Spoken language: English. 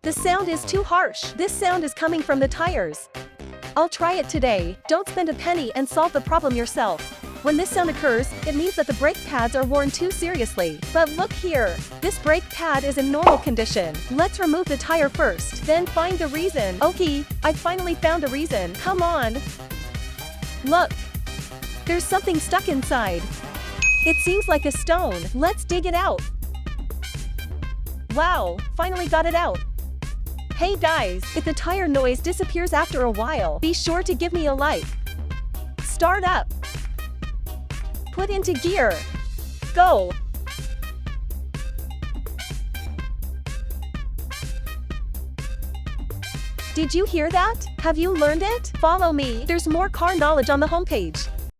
The sound is too harsh. This sound is coming from the tires. I'll try it today. Don't spend a penny and solve the problem yourself. When this sound occurs, it means that the brake pads are worn too seriously. But look here. This brake pad is in normal condition. Let's remove the tire first, then find the reason. Okay, I finally found a reason. Come on. Look. There's something stuck inside. It seems like a stone. Let's dig it out. Wow, finally got it out. Hey guys, if the tire noise disappears after a while, be sure to give me a like. Start up. Put into gear. Go. Did you hear that? Have you learned it? Follow me. There's more car knowledge on the homepage.